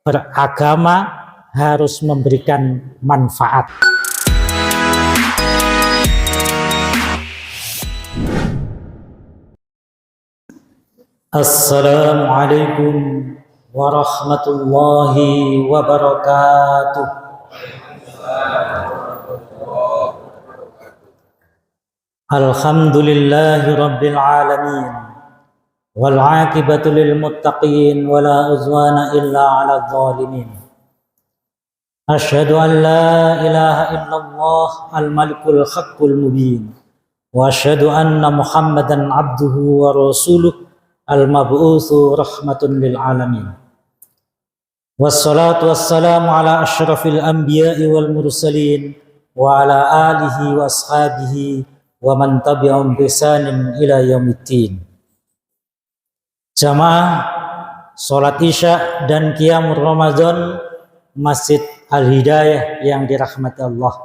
beragama harus memberikan manfaat. Assalamualaikum warahmatullahi wabarakatuh. Alhamdulillahi rabbil alamin. Wal 'aqibatu lil muttaqin wa la udwana illa 'alal zalimin. Asyhadu an la ilaha illallah al-malikul haqqul mubin wa asyhadu anna Muhammadan 'abduhu wa rasuluh al-mab'utsu rahmatun lil alamin. Wassalatu wassalamu ala asyrafil anbiya'i wal mursalin wa ala alihi wa ashabihi wa man tabi'ahum bi ihsanin ila yaumiddin. Jamaah sholat Isya dan Qiyamul Ramadan Masjid Al-Hidayah yang dirahmati Allah.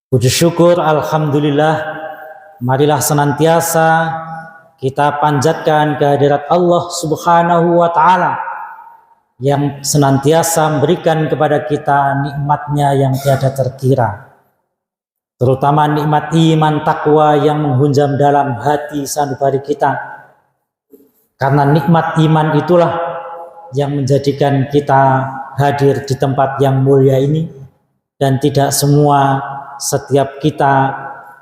Puji syukur alhamdulillah, marilah senantiasa kita panjatkan kehadirat Allah Subhanahu wa taala yang senantiasa memberikan kepada kita nikmatnya yang tiada terkira. Terutama nikmat iman takwa yang menghunjam dalam hati sanubari kita. Karena nikmat iman itulah yang menjadikan kita hadir di tempat yang mulia ini, dan tidak semua setiap kita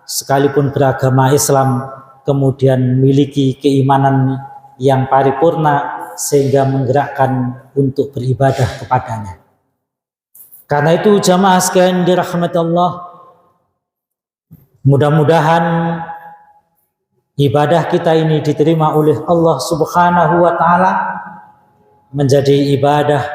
sekalipun beragama Islam kemudian memiliki keimanan yang paripurna sehingga menggerakkan untuk beribadah kepadanya. Karena itu jamaah sekalian dirahmati Allah, mudah-mudahan ibadah kita ini diterima oleh Allah Subhanahu wa taala, menjadi ibadah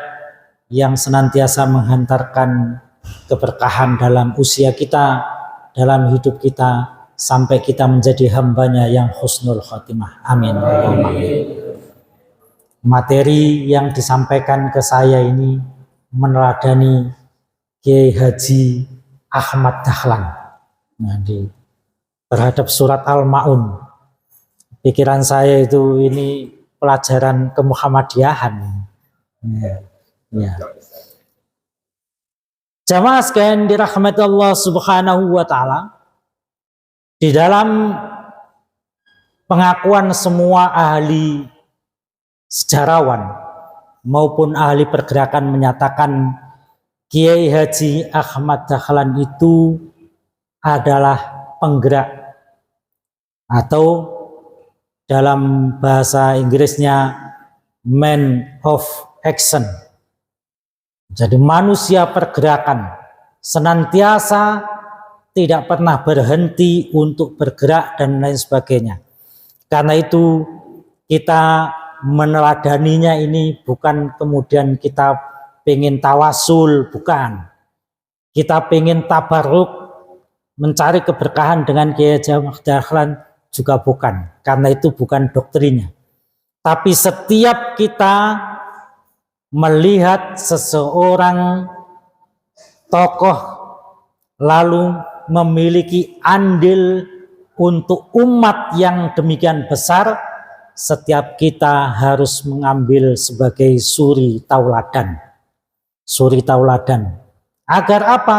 yang senantiasa menghantarkan keberkahan dalam usia kita, dalam hidup kita, sampai kita menjadi hambanya yang husnul khotimah. Amin. Materi yang disampaikan ke saya ini meneladani Kiai Haji Ahmad Dahlan terhadap surat Al-Ma'un. Pikiran saya itu ini pelajaran kemuhammadiyahan. Ya. Jamaah sekalian dirahmati Allah Subhanahu wa taala, di dalam pengakuan semua ahli sejarawan maupun ahli pergerakan menyatakan Kiai Haji Ahmad Dahlan itu adalah penggerak, atau dalam bahasa Inggrisnya man of action. Jadi manusia pergerakan, senantiasa tidak pernah berhenti untuk bergerak dan lain sebagainya. Karena itu kita meneladaninya ini bukan kemudian kita pengen tawasul, bukan. Kita pengen tabarruk, mencari keberkahan dengan Kiai Haji Ahmad Dahlan juga bukan. Karena itu bukan doktrinnya. Tapi setiap kita melihat seseorang tokoh lalu memiliki andil untuk umat yang demikian besar, setiap kita harus mengambil sebagai suri tauladan. Suri tauladan. Agar apa?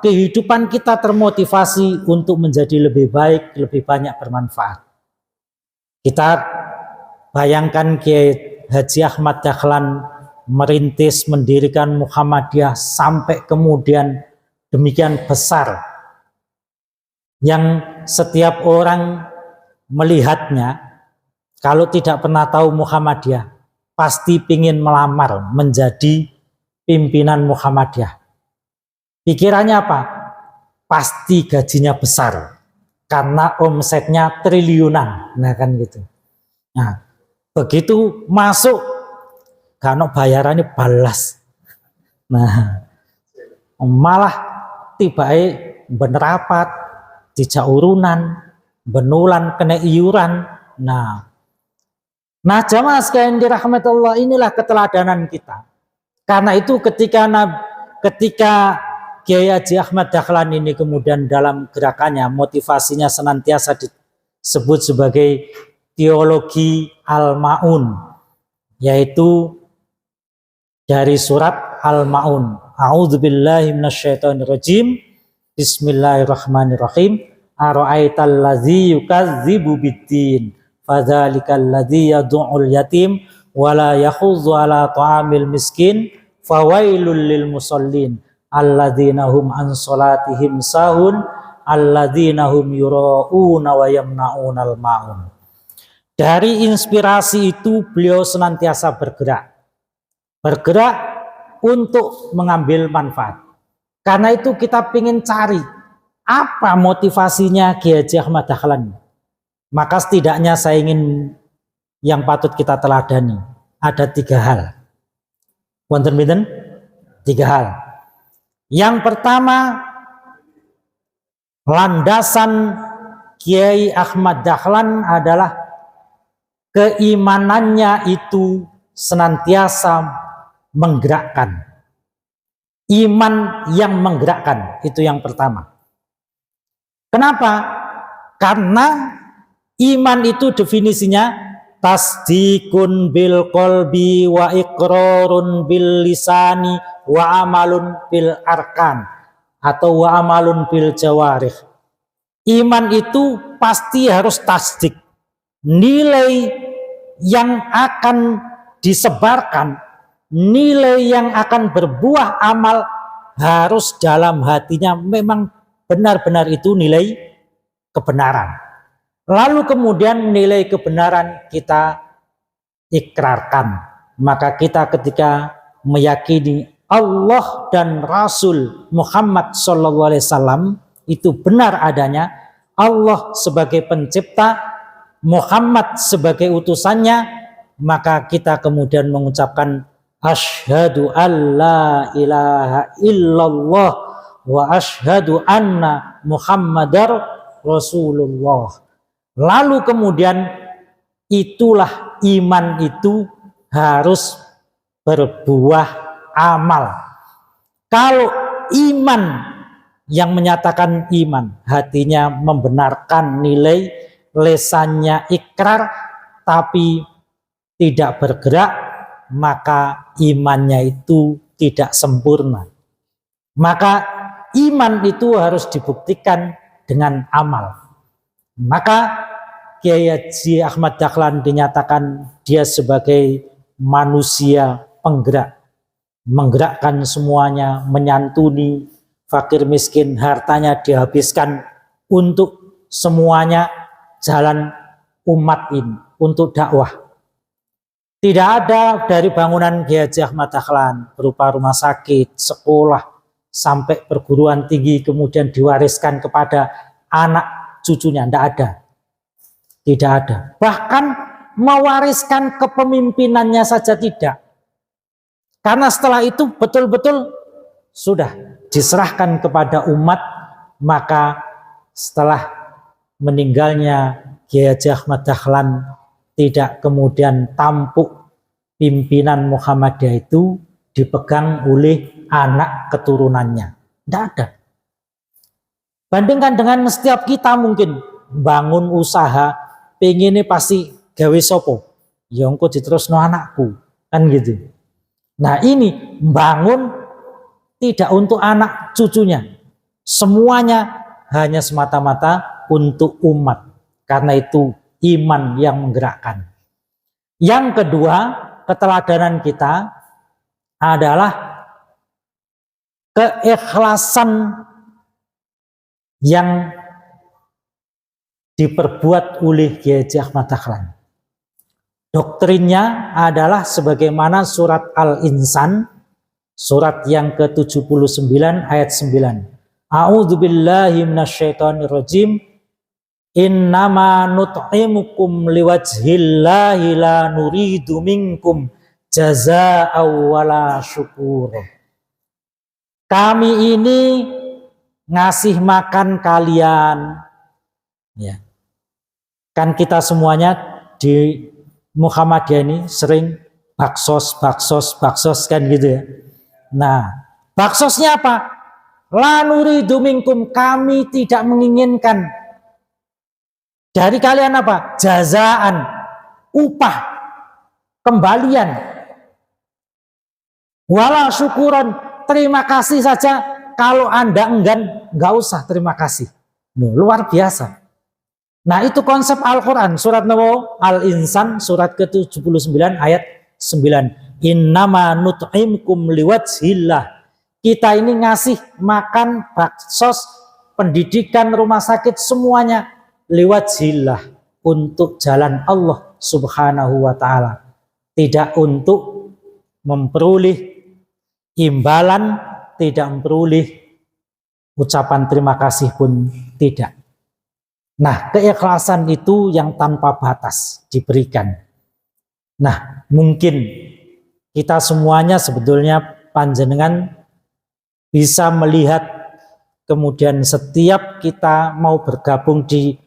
Kehidupan kita termotivasi untuk menjadi lebih baik, lebih banyak bermanfaat. Kita bayangkan Kiai Haji Ahmad Dahlan merintis, mendirikan Muhammadiyah sampai kemudian demikian besar, yang setiap orang melihatnya, kalau tidak pernah tahu Muhammadiyah, pasti ingin melamar menjadi pimpinan Muhammadiyah. Pikirannya apa? Pasti gajinya besar, karena omsetnya triliunan, nah kan gitu. Nah, begitu masuk, karena bayarannya balas. Nah, malah tiba-tiba benerapat, dijak urunan, benulan kena iuran. Nah jamaah sekalian dirahmati Allah, inilah keteladanan kita. Karena itu ketika Kiai Haji Ahmad Dahlan ini kemudian dalam gerakannya, motivasinya senantiasa disebut sebagai teologi Al-Ma'un, yaitu dari surat Al-Maun. A'udzubillahi minasyaitonirrajim. Bismillahirrahmanirrahim. Ara'aital ladzi yukadzibu biddin fadzalikal ladzi yad'ul yatim wala yakhudzu ala ta'amil miskin fawailul lil musallin alladzina hum an salatihim sahun alladzina hum yura'una wa yamna'unal ma'un. Dari inspirasi itu beliau senantiasa bergerak untuk mengambil manfaat. Karena itu kita ingin cari apa motivasinya Kiai Haji Ahmad Dahlan. Maka setidaknya saya ingin yang patut kita teladani. Ada 3 hal. Wonten-wonten 3 hal. Yang pertama, landasan Kiai Ahmad Dahlan adalah keimanannya itu senantiasa menggerakkan. Iman yang menggerakkan, itu yang pertama. Kenapa? Karena iman itu definisinya tasdikun bil qalbi wa iqrarun bil lisani wa amalun bil arkan atau wa amalun bil jawarih. Iman itu pasti harus tasdik. Nilai yang akan disebarkan, nilai yang akan berbuah amal harus dalam hatinya memang benar-benar itu nilai kebenaran. Lalu kemudian nilai kebenaran kita ikrarkan. Maka kita ketika meyakini Allah dan Rasul Muhammad SAW itu benar adanya, Allah sebagai pencipta, Muhammad sebagai utusannya, maka kita kemudian mengucapkan asyhadu alla ilaha illallah wa asyhadu anna Muhammadar Rasulullah. Lalu kemudian itulah iman itu harus berbuah amal. Kalau iman yang menyatakan iman, hatinya membenarkan nilai, lesannya ikrar, tapi tidak bergerak, maka imannya itu tidak sempurna. Maka iman itu harus dibuktikan dengan amal. Maka Kiai Haji Ahmad Dahlan dinyatakan dia sebagai manusia penggerak, menggerakkan semuanya, menyantuni fakir miskin, hartanya dihabiskan untuk semuanya jalan umat ini, untuk dakwah. Tidak ada dari bangunan Kiai Haji Ahmad Dahlan berupa rumah sakit, sekolah, sampai perguruan tinggi kemudian diwariskan kepada anak cucunya, tidak ada. Tidak ada. Bahkan mewariskan kepemimpinannya saja tidak. Karena setelah itu betul-betul sudah diserahkan kepada umat, maka setelah meninggalnya Kiai Haji Ahmad Dahlan tidak kemudian tampuk pimpinan Muhammadiyah itu dipegang oleh anak keturunannya. Tidak ada. Bandingkan dengan setiap kita mungkin bangun usaha, pengennya pasti gawe sopo, ya engko diterusno anakku, kan gitu. Nah ini bangun tidak untuk anak cucunya, semuanya hanya semata-mata untuk umat. Karena itu iman yang menggerakkan. Yang kedua, keteladanan kita adalah keikhlasan yang diperbuat oleh Kiai Haji Ahmad Dahlan. Doktrinnya adalah sebagaimana surat Al-Insan, surat yang ke-79 ayat 9. A'udzubillahi minasyaitonirrajim. Innama nut'imukum liwajhillahi la nuridu minkum jazaa'aw wala syukur. Kami ini ngasih makan kalian, ya. Kan kita semuanya di Muhammadiyah ini sering baksos kan gitu ya. Nah, baksosnya apa? La nuridu minkum, kami tidak menginginkan dari kalian apa? Jazaan, upah, kembalian. Wala syukuran, terima kasih saja. Kalau Anda enggan, nggak usah terima kasih. Luar biasa. Nah, itu konsep Al-Quran. Surat Al-Insan, surat ke-79 ayat 9. Innama nut'imkum liwajhillah. Kita ini ngasih makan, baksos, pendidikan, rumah sakit, semuanya liwajhillah, untuk jalan Allah Subhanahu wa ta'ala. Tidak untuk memperoleh imbalan, tidak memperoleh ucapan terima kasih pun tidak. Nah, keikhlasan itu yang tanpa batas diberikan. Nah, mungkin kita semuanya sebetulnya panjenengan bisa melihat, kemudian setiap kita mau bergabung di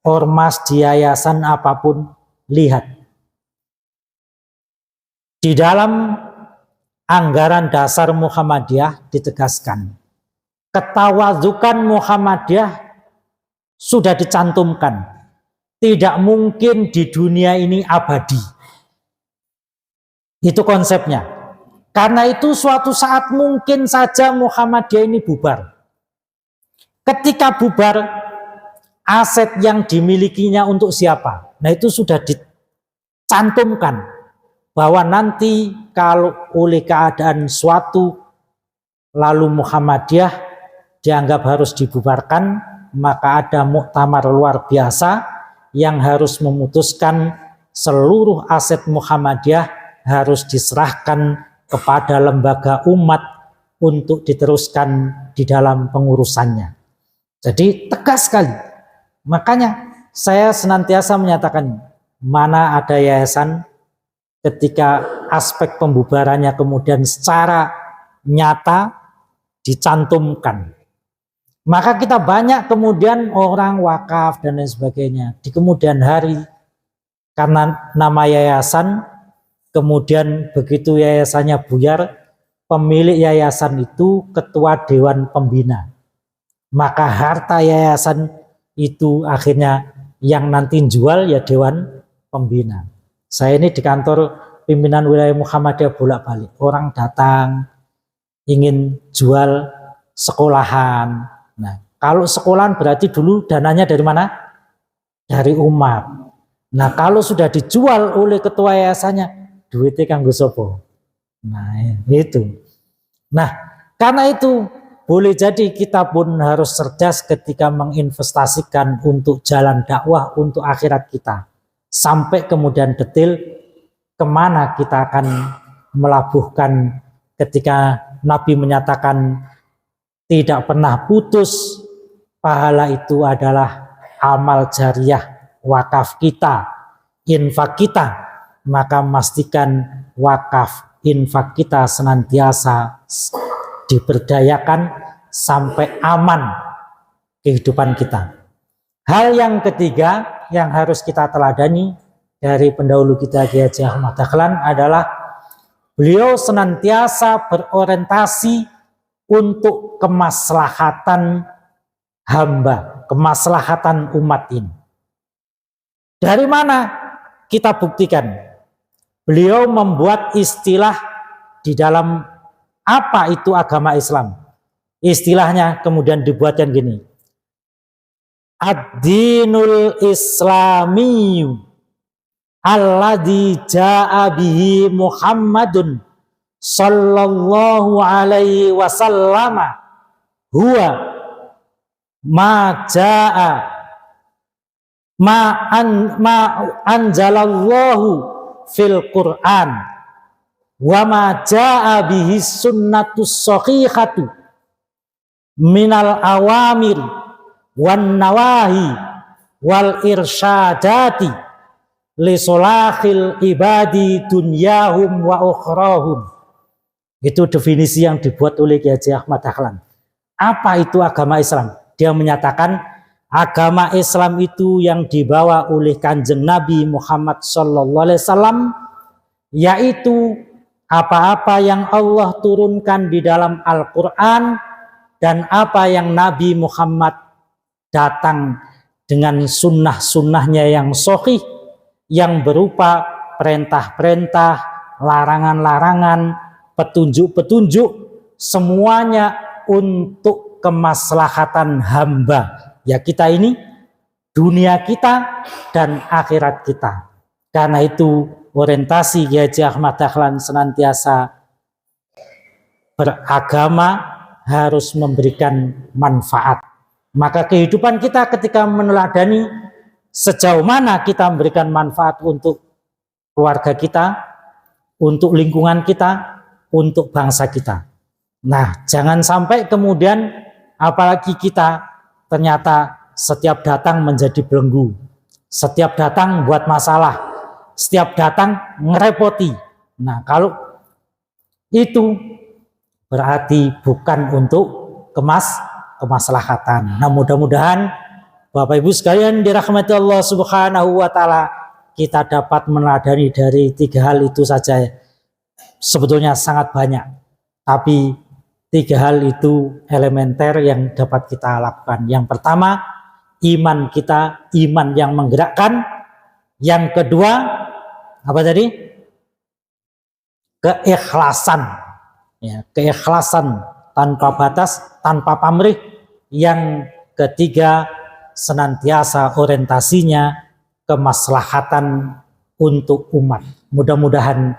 ormas, di yayasan apapun, lihat. Di dalam anggaran dasar Muhammadiyah ditegaskan, ketawadhukan Muhammadiyah sudah dicantumkan. Tidak mungkin di dunia ini abadi. Itu konsepnya. Karena itu suatu saat mungkin saja Muhammadiyah ini bubar. Ketika bubar, aset yang dimilikinya untuk siapa? Nah, itu sudah dicantumkan bahwa nanti kalau oleh keadaan suatu lalu Muhammadiyah dianggap harus dibubarkan, maka ada muktamar luar biasa yang harus memutuskan seluruh aset Muhammadiyah harus diserahkan kepada lembaga umat untuk diteruskan di dalam pengurusannya. Jadi tegas sekali. Makanya saya senantiasa menyatakan, mana ada yayasan ketika aspek pembubarannya kemudian secara nyata dicantumkan, maka kita banyak kemudian orang wakaf dan lain sebagainya di kemudian hari karena nama yayasan. Kemudian begitu yayasannya buyar, pemilik yayasan itu ketua dewan pembina. Maka harta yayasan itu akhirnya yang nanti jual ya dewan pembina. Saya ini di kantor pimpinan wilayah Muhammadiyah bolak-balik. Orang datang ingin jual sekolahan. Nah, kalau sekolahan berarti dulu dananya dari mana? Dari umat. Nah, kalau sudah dijual oleh ketua yayasannya, duitnya kanggo sopo. Nah, itu. Nah, karena itu boleh jadi kita pun harus cerdas ketika menginvestasikan untuk jalan dakwah untuk akhirat kita. Sampai kemudian detail kemana kita akan melabuhkan ketika Nabi menyatakan tidak pernah putus pahala itu adalah amal jariah, wakaf kita, infak kita. Maka memastikan wakaf infak kita senantiasa diberdayakan sampai aman kehidupan kita. Hal yang ketiga yang harus kita teladani dari pendahulu kita Kiai Haji Ahmad Dahlan adalah beliau senantiasa berorientasi untuk kemaslahatan hamba, kemaslahatan umat ini. Dari mana kita buktikan? Beliau membuat istilah di dalam apa itu agama Islam. Istilahnya kemudian dibuatkan gini. Ad-dinul Islami alladzi jaa bihi Muhammadun sallallahu alaihi wasallam huwa ma jaa ma anzalallahu fil Quran wa ma jaa bihi sunnatus sahihatu minal awamir wan nawahi wal irsyadati li solahil ibadi dunyahum wa ukhrahum. Itu definisi yang dibuat oleh Kiai Haji Ahmad Dahlan. Apa itu agama Islam? Dia menyatakan agama Islam itu yang dibawa oleh Kanjeng Nabi Muhammad SAW, yaitu apa-apa yang Allah turunkan di dalam Al-Quran dan apa yang Nabi Muhammad datang dengan sunnah-sunnahnya yang sahih, yang berupa perintah-perintah, larangan-larangan, petunjuk-petunjuk semuanya untuk kemaslahatan hamba. Ya kita ini, dunia kita dan akhirat kita. Karena itu orientasi Kiai Haji Ahmad Dahlan senantiasa beragama harus memberikan manfaat. Maka kehidupan kita ketika meneladani sejauh mana kita memberikan manfaat untuk keluarga kita, untuk lingkungan kita, untuk bangsa kita. Nah, jangan sampai kemudian apalagi kita ternyata setiap datang menjadi belenggu, setiap datang buat masalah, setiap datang ngerepoti. Nah, kalau itu berarti bukan untuk kemaslahatan. Nah, mudah-mudahan Bapak Ibu sekalian dirahmati Allah Subhanahu wa taala, kita dapat meneladani dari 3 hal itu saja. Sebetulnya sangat banyak, tapi 3 hal itu elementer yang dapat kita lakukan. Yang pertama, iman kita, iman yang menggerakkan. Yang kedua, apa tadi? Keikhlasan. Ya, keikhlasan tanpa batas, tanpa pamrih. Yang ketiga, senantiasa orientasinya kemaslahatan untuk umat. Mudah-mudahan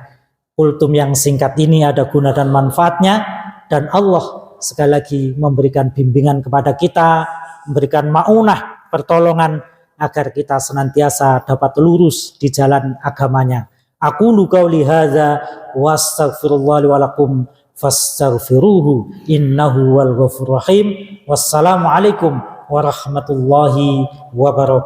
kultum yang singkat ini ada guna dan manfaatnya, dan Allah sekali lagi memberikan bimbingan kepada kita, memberikan maunah, pertolongan agar kita senantiasa dapat lurus di jalan agamanya. Aqulu qauli hadza wa astaghfirullah li wa lakum fastaghfiruhu innahu wal ghafurur rahim. Wassalamualaikum warahmatullahi wabarakatuh.